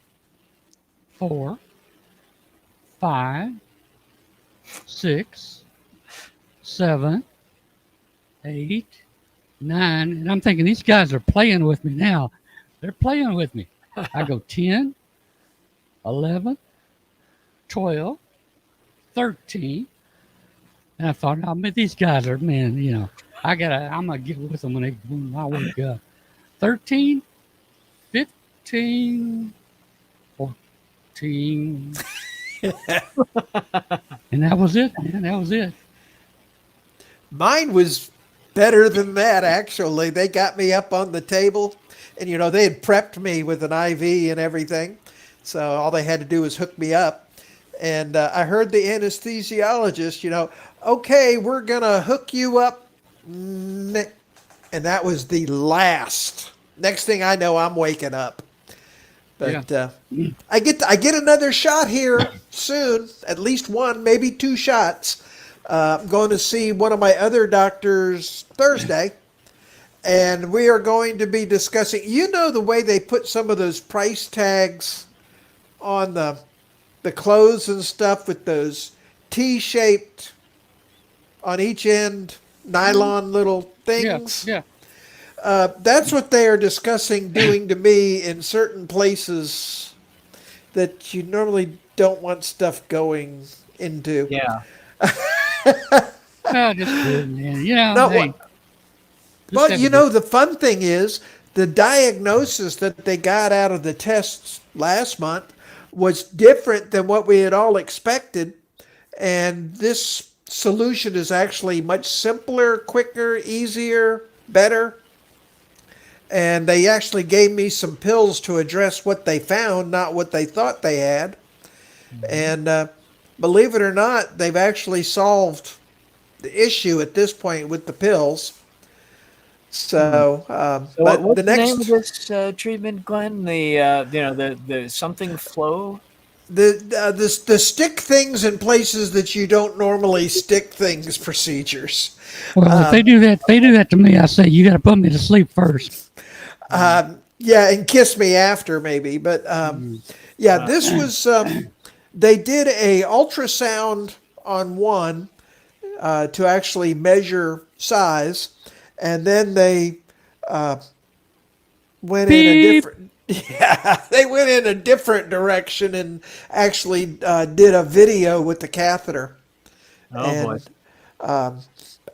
4, 5, 6, 7, 8, 9. And I'm thinking these guys are playing with me now. They're playing with me. I go 10, 11, 12, 13. And I thought, I mean, these guys are, man, I'm going to get with them when I wake up. 13, 15, 14. And that was it, man. That was it. Mine was better than that, actually. They got me up on the table, and, they had prepped me with an IV and everything. So all they had to do was hook me up. And I heard the anesthesiologist, okay, we're going to hook you up. And that was the last. Next thing I know, I'm waking up. But I get another shot here soon, at least 1, maybe 2 shots. I'm going to see one of my other doctors Thursday, and we are going to be discussing, the way they put some of those price tags on the clothes and stuff with those T-shaped on each end nylon little things. Yeah. That's what they are discussing doing to me in certain places that you normally don't want stuff going into. Yeah. Oh, just good, man. You know, No, hey, just but have a you good. know, the fun thing is the diagnosis that they got out of the tests last month was different than what we had all expected. And this solution is actually much simpler, quicker, easier, better. And they actually gave me some pills to address what they found, not what they thought they had. Mhm. And believe it or not, they've actually solved the issue at this point with the pills. Hmm. So, So but the what's the name of next, this treatment, Glenn? The something flow. the stick things in places that you don't normally stick things procedures. Well, Um, if they do that to me, I say you got to put me to sleep first. yeah, and kiss me after maybe. But Mm. yeah, Uh, this was. They did a ultrasound on one to actually measure size, and then they went in a Beep. different. Yeah, they went in a different direction and actually did a video with the catheter oh boy. and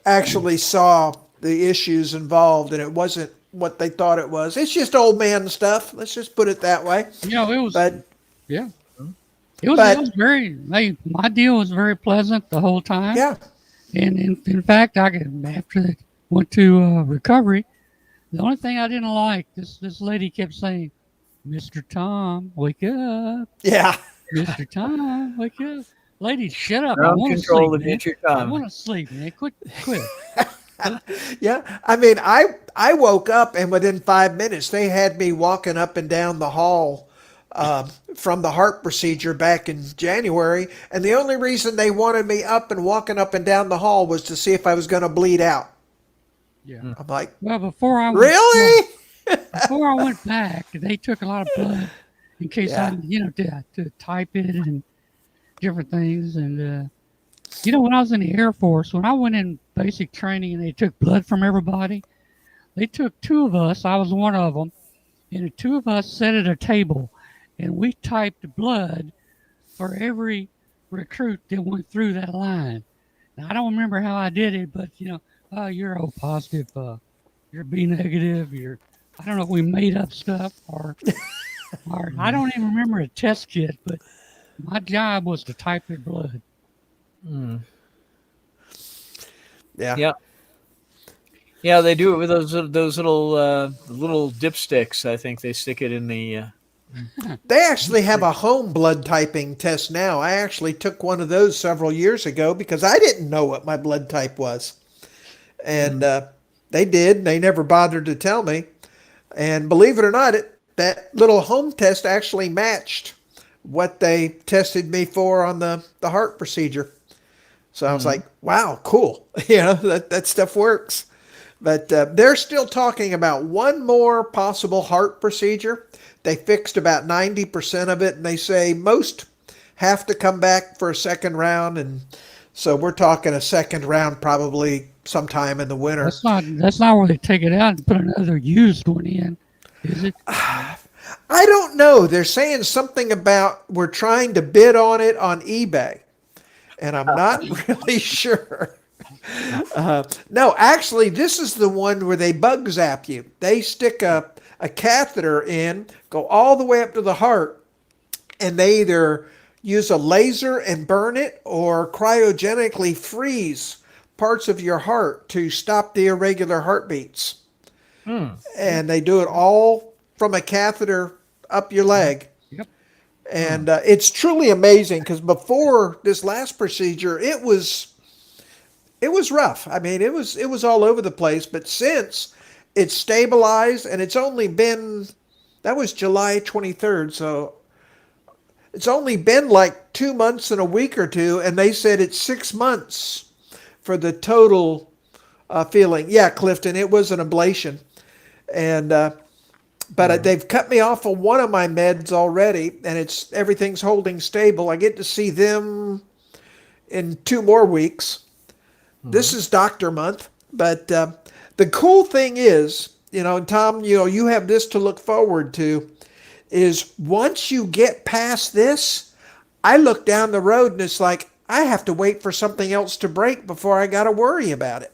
actually saw the issues involved, and it wasn't what they thought it was. It's just old man stuff. Let's just put it that way. You know, it was But yeah. Hmm? It was but very. Hey, my deal was very pleasant the whole time, yeah, and in fact, I could after they went to recovery. The only thing I didn't like this lady kept saying, "Mr. Tom, wake up, yeah. Mr. Tom, wake up." Lady, shut up! I Ground want to control sleep, to man. get your I tongue. want to sleep, man. Quit. Yeah, I mean, I woke up and within 5 minutes they had me walking up and down the hall from the heart procedure back in January, and the only reason they wanted me up and walking up and down the hall was to see if I was going to bleed out. Yeah. Hmm. I'm like, Well, really? before I went back, they took a lot of blood in case I, Yeah, to type it and different things. And when I was in the Air Force, when I went in basic training and they took blood from everybody, they took two of us. I was one of them, and the two of us sat at a table, and we typed blood for every recruit that went through that line. Now I don't remember how I did it, but oh, you're O positive, you're B negative, you're. I don't know if we made up stuff or I don't even remember a test kit, but my job was to type their blood. Hmm. yeah. Yeah, yeah. They do it with those little dipsticks. I think they stick it in the. They actually have a home blood typing test now. I actually took one of those several years ago because I didn't know what my blood type was, and Mm. they did. They never bothered to tell me. And believe it or not, that little home test actually matched what they tested me for on the heart procedure. So I was Mm. like, wow, cool. That stuff works. But they're still talking about one more possible heart procedure. They fixed about 90% of it, and they say most have to come back for a second round. And so we're talking a second round probably sometime in the winter. That's not where they take it out and put another used one in, is it? I don't know. They're saying something about we're trying to bid on it on eBay, and I'm not really sure. No, actually, this is the one where they bug zap you. They stick a catheter in, go all the way up to the heart, and they either use a laser and burn it or cryogenically freeze parts of your heart to stop the irregular heartbeats. Mm. And they do it all from a catheter up your leg. Yep. Mm. And it's truly amazing because before this last procedure, it was rough. I mean, it was all over the place. But since it's stabilized, and it's only been that was July 23rd, so it's only been like 2 months and a week or two, and they said it's 6 months for the total feeling. Yeah, Clifton, it was an ablation, and but Mm. they've cut me off of one of my meds already, and it's everything's holding stable. I get to see them in 2 more weeks. This Mm. is Doctor Month, but the cool thing is, and Tom, you have this to look forward to. Is once you get past this, I look down the road and it's like I have to wait for something else to break before I got to worry about it.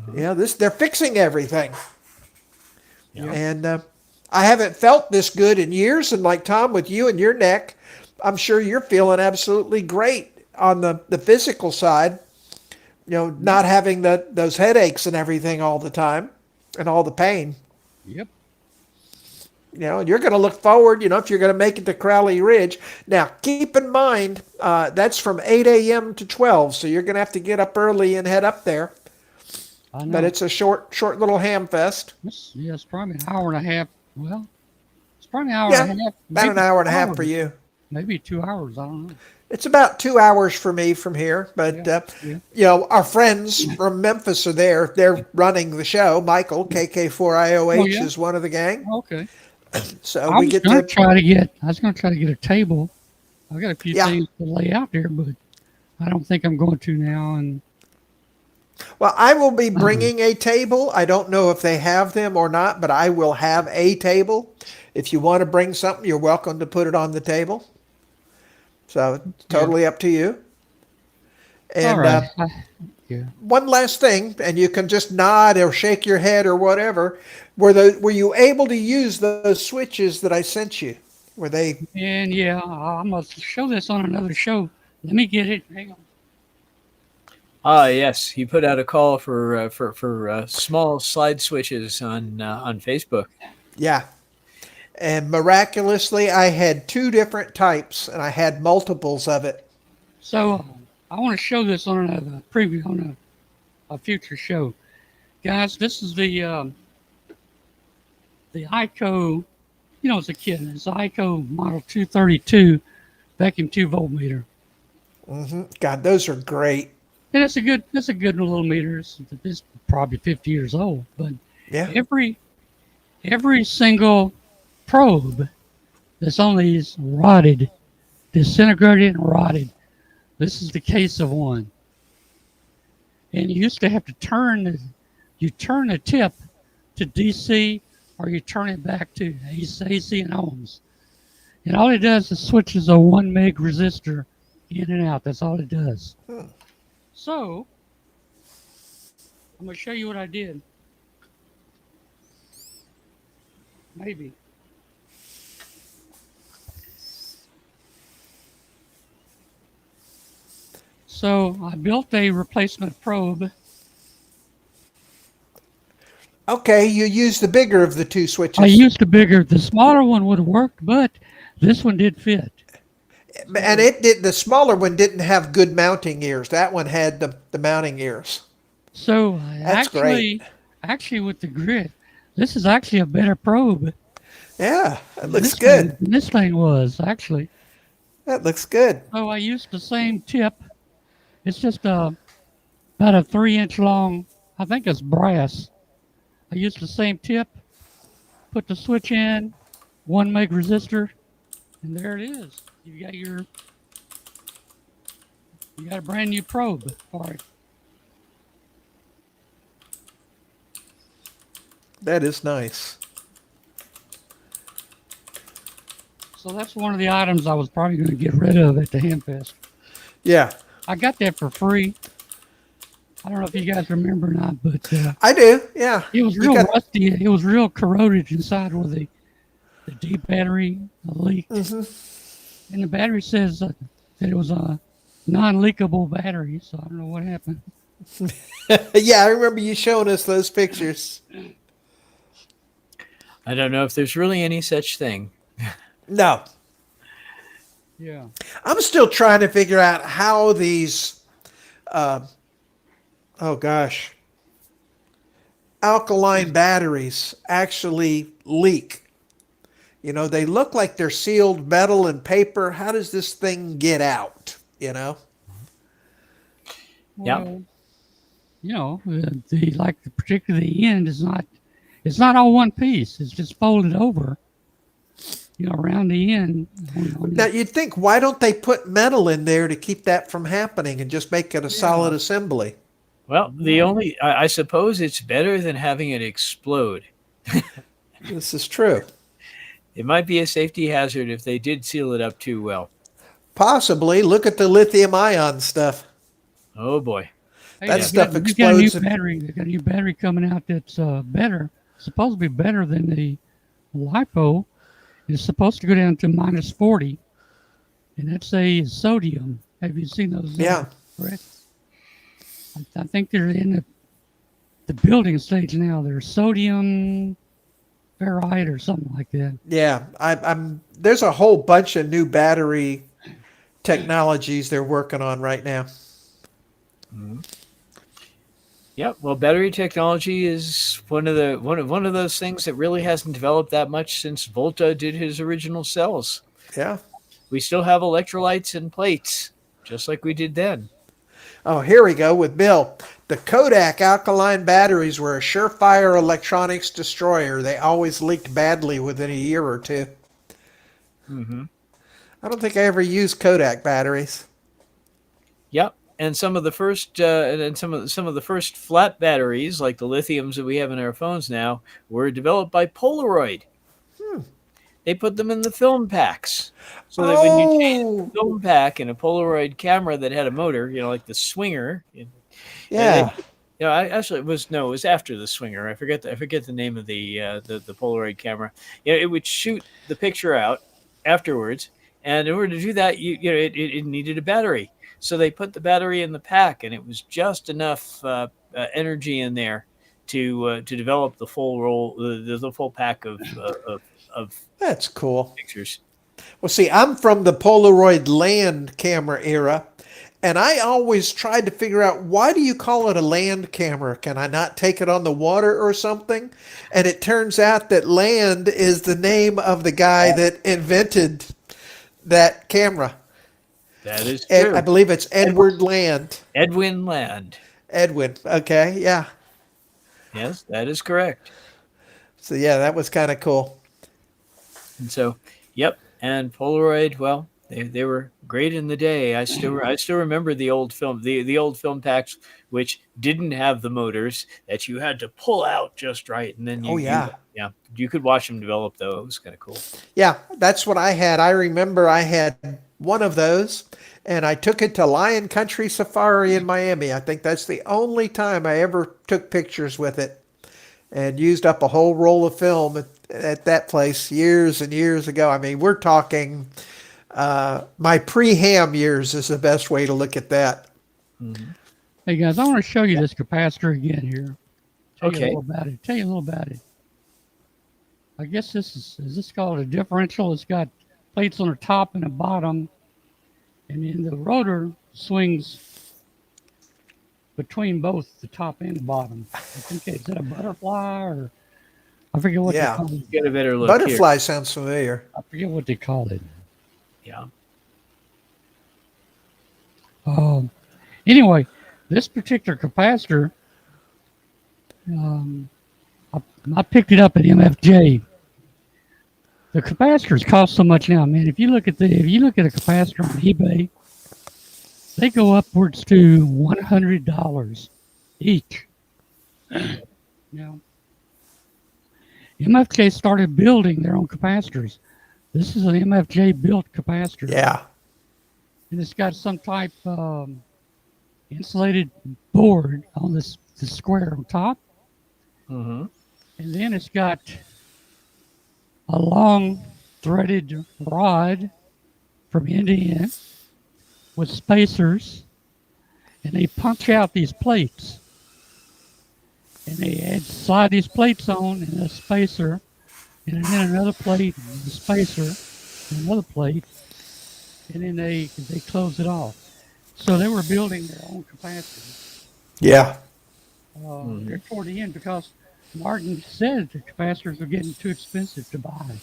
They're fixing everything, Yeah. and I haven't felt this good in years. And like Tom, with you and your neck, I'm sure you're feeling absolutely great on the physical side. Not having those headaches and everything all the time, and all the pain. Yep. And you're going to look forward, if you're going to make it to Crowley Ridge. Now, keep in mind, that's from 8 a.m. to 12, so you're going to have to get up early and head up there. I know. But it's a short little ham fest. It's probably an hour and a half. Well, it's probably an hour Yeah, and a half. about an maybe hour and a half 2 for hours. you. Maybe 2 hours. I don't know. It's about 2 hours for me from here. But, our friends from Memphis are there. They're running the show. Michael, KK4IOH, Oh, yeah? is one of the gang. Okay. So I we was get going to. to try to get. I was going to try to get a table. I got a few Yeah. things to lay out there, but I don't think I'm going to now. And Well, I will be bringing a table. I don't know if they have them or not, but I will have a table. If you want to bring something, you're welcome to put it on the table. So it's totally up to you. And all right. Yeah. one last thing, and you can just nod or shake your head or whatever. Were you able to use those switches that I sent you? Were they? And I'm going to show this on another show. Let me get it. Hang on. Yes, he put out a call for small slide switches on Facebook. Yeah. And miraculously, I had 2 different types, and I had multiples of it. So I want to show this on a preview on a future show, guys. This is the ICO. It's a kit. It's the ICO model 232 vacuum 2-volt meter, God, those are great. and it's a good little meter. It's probably 50 years old, but Yeah. every single probe that's on these rotted, disintegrated and rotted. This is the case of one. And you used to have to turn the tip to DC, or you turn it back to AC and ohms. And all it does is switches a 1 meg resistor in and out. That's all it does. So I'm going to show you what I did. Maybe. So I built a replacement probe. Okay, you used the bigger of the 2 switches. I used a bigger. The smaller one would have worked, but this one did fit. And it did. The smaller one didn't have good mounting ears. That one had the mounting ears. So That's great. actually, with the grid, this is actually a better probe. Yeah, that looks This good. This thing was actually. That looks good. So I used the same tip. It's just about a 3-inch long. I think it's brass. I used the same tip. Put the switch in, 1 meg resistor, and there it is. You got a brand new probe for it. That is nice. So that's one of the items I was probably going to get rid of at the Hamfest. Yeah, I got that for free. I don't know if you guys remember or not, but I do. Yeah, it was You real got- rusty. It was real corroded inside with the deep battery leaked. And the battery says that it was a non-leakable battery, so I don't know what happened. Yeah, I remember you showing us those pictures. I don't know if there's really any such thing. No, Yeah. I'm still trying to figure out how these. Oh gosh. Alkaline batteries actually leak. They look like they're sealed metal and paper. How does this thing get out? Well, particularly the end is not. It's not all one piece. It's just folded over. Around the end. Now you'd think, why don't they put metal in there to keep that from happening and just make it a solid assembly? Well, I suppose it's better than having it explode. This is true. It might be a safety hazard if they did seal it up too well. Possibly. Look at the lithium ion stuff. Oh boy. Hey, That they've stuff they've got a new explodes. battery. They've got a new battery coming out that's better. Supposed to be better than the LiPo. It's supposed to go down to -40, and that's a sodium. Have you seen those? Yeah. Correct. I think they're in the building stage now. They're sodium ferrite or something like that. Yeah. I'm there's a whole bunch of new battery technologies they're working on right now. Yep. Well, battery technology is one of those things that really hasn't developed that much since Volta did his original cells. Yeah. We still have electrolytes and plates, just like we did then. Oh, here we go with Bill. The Kodak alkaline batteries were a surefire electronics destroyer. They always leaked badly within a year or two. Mm-hmm. I don't think I ever used Kodak batteries. Yep. And some of the first some of the first flat batteries, like the lithiums that we have in our phones now, were developed by Polaroid. They put them in the film packs, so that when you change the film pack in a Polaroid camera that had a motor, like the Swinger. Yeah. It was after the Swinger. I forget the name of the Polaroid camera. It would shoot the picture out afterwards, and in order to do that, it needed a battery. So they put the battery in the pack, and it was just enough energy in there to develop the full roll, the full pack of That's cool. pictures. Well, see, I'm from the Polaroid land camera era, and I always tried to figure out, why do you call it a land camera? Can I not take it on the water or something? And it turns out that Land is the name of the guy that invented that camera. That is true. I believe it's Edward Land. Edwin Land. Edwin. Okay. Yeah. Yes, that is correct. So yeah, that was kind of cool. And so, yep. And Polaroid, well, they were great in the day. I still remember the old film, the old film packs, which didn't have the motors that you had to pull out just right, and then you could watch them develop. Though it was kind of cool. Yeah, that's what I had. I remember I had one of those, and I took it to Lion Country Safari in Miami. I think that's the only time I ever took pictures with it, and used up a whole roll of film at that place years and years ago. I mean, we're talking my pre-ham years is the best way to look at that. Mm-hmm. Hey guys, I want to show you this capacitor again here. Tell you Okay. a little about it. I guess is this called a differential? It's got plates on the top and the bottom, and then the rotor swings between both the top and the bottom. I think is that a butterfly, or I forget what they call it. Get a better look Butterfly sounds familiar. I forget what they call it. here. Yeah. Anyway, this particular capacitor, I picked it up at MFJ. The capacitors cost so much now, man. If you look at a capacitor on eBay, they go upwards to $100 each. Now, MFJ started building their own capacitors. This is an MFJ built capacitor. Yeah. And it's got some type insulated board on the square on top. Mm-hmm. And then it's got a long threaded rod from end to end with spacers. And they punch out these plates. And they slide these plates on in a spacer. And then another plate, the spacer, and another plate. And then they close it off. So they were building their own capacitors. Yeah. They're toward the end because Martin said the capacitors were getting too expensive to buy.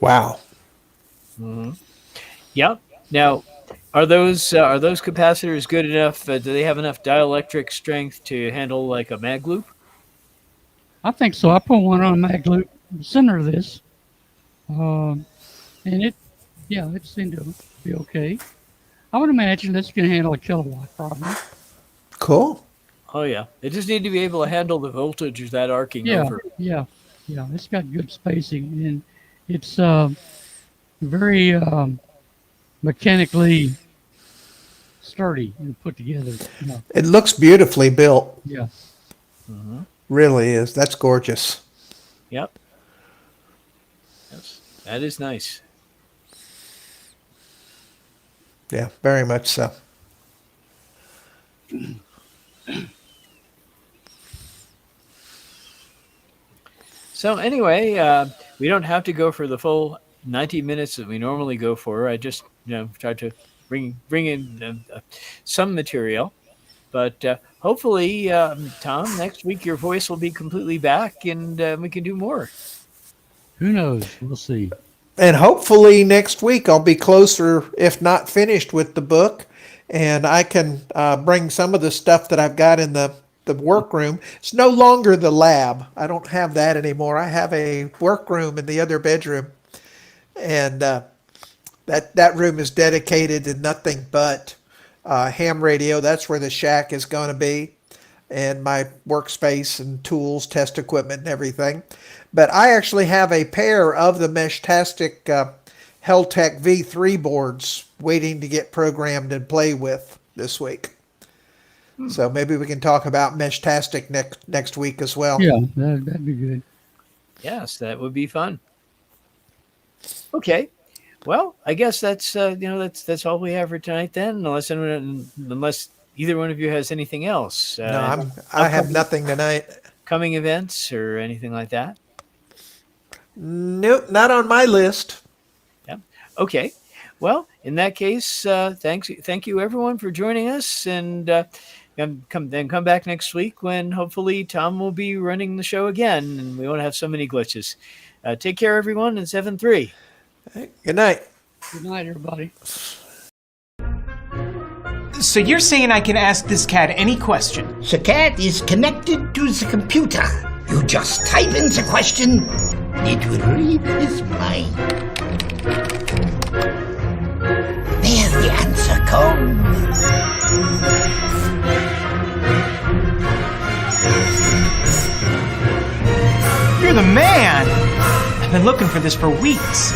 Wow. Mm-hmm. Yep. Now, are those capacitors good enough? Do they have enough dielectric strength to handle like a mag loop? I think so. I put one on a mag loop center of this, and it seemed to be okay. I would imagine this can handle a kilowatt probably. Cool. Oh yeah, they just need to be able to handle the voltage of that arcing over. Yeah. It's got good spacing, and it's very mechanically sturdy and put together. It looks beautifully built. Yeah. Really is. That's gorgeous. Yep. Yes, that is nice. Yeah, very much so. So anyway, we don't have to go for the full 90 minutes that we normally go for. I just tried to bring in some material, but hopefully, Tom, next week your voice will be completely back and we can do more. Who knows? We'll see. And hopefully next week I'll be closer, if not finished, with the book, and I can bring some of the stuff that I've got in the workroom. It's no longer the lab. I don't have that anymore. I have a workroom in the other bedroom, and that room is dedicated to nothing but ham radio. That's where the shack is going to be, and my workspace and tools, test equipment, and everything. But I actually have a pair of the Meshtastic Heltec V3 boards waiting to get programmed and play with this week. So maybe we can talk about Meshtastic next week as well. Yeah, that'd be good. Yes, that would be fun. Okay. Well, I guess that's that's all we have for tonight then, unless either one of you has anything else. No, I have nothing tonight. Coming events or anything like that? Nope, not on my list. Yeah. Okay. Well, in that case, thank you everyone for joining us, and come back next week when hopefully Tom will be running the show again, and we won't have so many glitches. Take care, everyone, and 7-3. Good night. Good night, everybody. So you're saying I can ask this cat any question? The cat is connected to the computer. You just type in the question, it will read his mind. There the answer comes. You're the man! I've been looking for this for weeks.